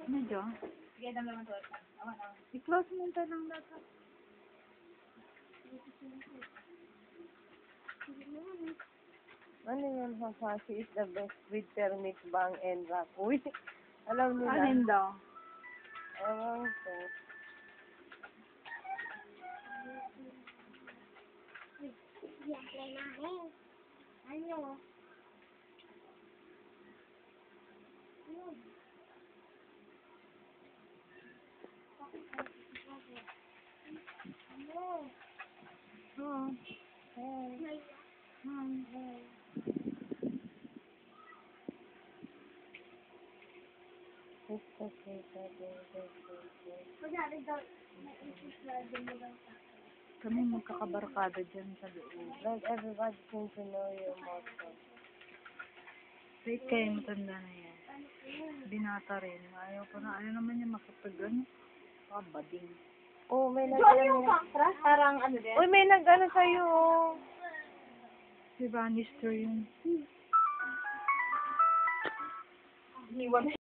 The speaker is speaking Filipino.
Medyo. Sige, dami naman to. Awan, awan. I-close mo tayo ng data. Ano yun, Hasashi is the best with permit bang and rap. Uy, alam nila. Alin daw? Ewan ko. Ano? Oo. It's okay, Kami magkakabarkada dyan sa loob. Like everybody seems to know your motto. Wait kayo, matanda na yan. Binata rin. Ayaw pa na. Ayaw naman niya makapag-ano. Bading. Oh, may Yung nag-ano. contrast, parang ano din. Uy, may nag-ano sa'yo, oh. Si Bannister yun. Iwan